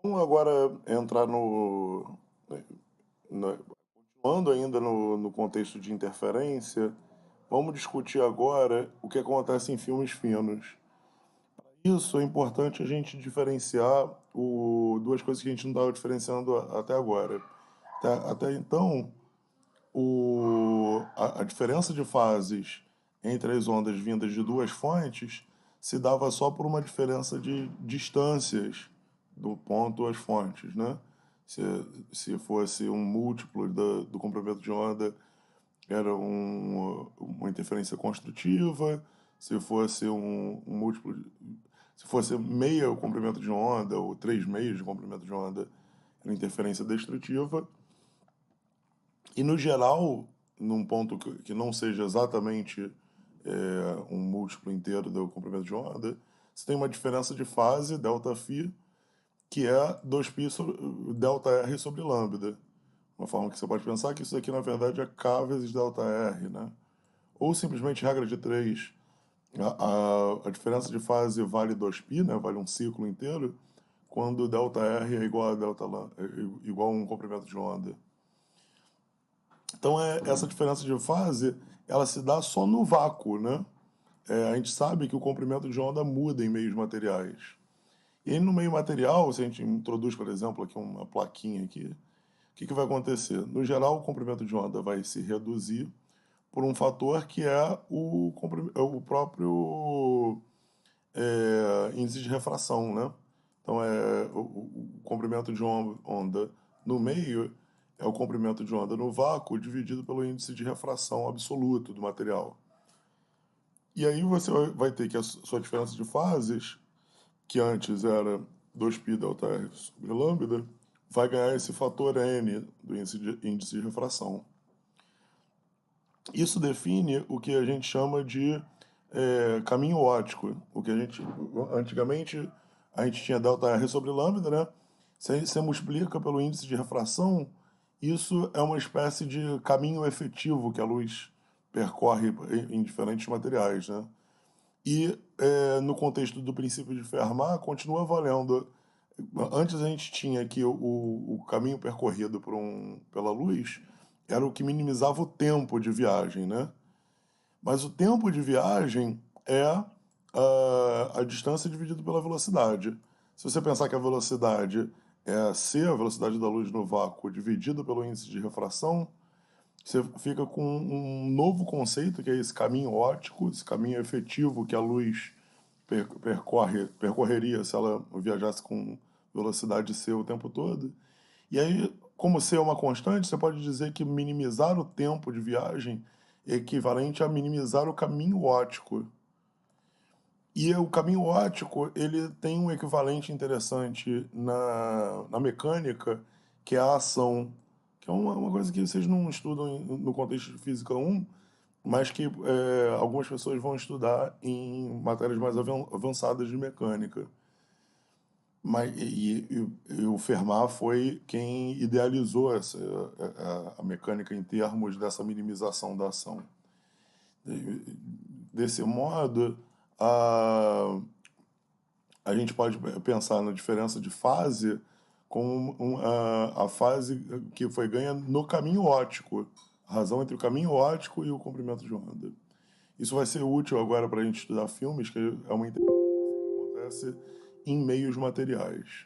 Vamos agora entrar continuando ainda no contexto de interferência, vamos discutir agora o que acontece em filmes finos. Isso é importante a gente diferenciar duas coisas que a gente não estava diferenciando até agora. Até então, a diferença de fases entre as ondas vindas de duas fontes se dava só por uma diferença de distâncias do ponto às fontes, né? Se, se fosse um múltiplo do comprimento de onda, era uma interferência construtiva. Se fosse um múltiplo, se fosse meia o comprimento de onda, ou três meios de comprimento de onda, era interferência destrutiva. E no geral, num ponto que não seja exatamente um múltiplo inteiro do comprimento de onda, você tem uma diferença de fase, ΔΦ, que é 2π sobre, ΔR sobre lambda. Uma forma que você pode pensar que isso aqui, na verdade, é K vezes ΔR, né? Ou simplesmente regra de 3. A diferença de fase vale 2π, né? Vale um ciclo inteiro, quando ΔR é igual a, igual a um comprimento de onda. Então, essa diferença de fase, ela se dá só no vácuo, né? A gente sabe que o comprimento de onda muda em meios materiais. E aí, no meio material, se a gente introduz, por exemplo, aqui uma plaquinha aqui, o que vai acontecer? No geral, o comprimento de onda vai se reduzir por um fator que é o próprio índice de refração, né? Então, o comprimento de onda no meio é o comprimento de onda no vácuo dividido pelo índice de refração absoluto do material. E aí você vai ter que a sua diferença de fases, que antes era 2π ΔR sobre lambda, vai ganhar esse fator n do índice de refração. Isso define o que a gente chama de caminho óptico. O que antigamente a gente tinha ΔR sobre lambda, né? Se você multiplica pelo índice de refração, isso é uma espécie de caminho efetivo que a luz percorre em diferentes materiais, né? E no contexto do princípio de Fermat, continua valendo. Antes a gente tinha que o caminho percorrido pela luz era o que minimizava o tempo de viagem, né? Mas o tempo de viagem é a distância dividida pela velocidade. Se você pensar que a velocidade é c, a velocidade da luz no vácuo, dividida pelo índice de refração, você fica com um novo conceito, que é esse caminho óptico, esse caminho efetivo que a luz percorreria se ela viajasse com velocidade c o tempo todo. E aí, como c é uma constante, você pode dizer que minimizar o tempo de viagem é equivalente a minimizar o caminho óptico. E o caminho óptico, ele tem um equivalente interessante na mecânica, que é a ação, que é uma coisa que vocês não estudam no contexto de Física 1, mas que algumas pessoas vão estudar em matérias mais avançadas de mecânica. E o Fermat foi quem idealizou a mecânica em termos dessa minimização da ação. Desse modo, a gente pode pensar na diferença de fase como a fase que foi ganha no caminho óptico, a razão entre o caminho óptico e o comprimento de onda. Isso vai ser útil agora para a gente estudar filmes, que é uma interferência que acontece em meios materiais.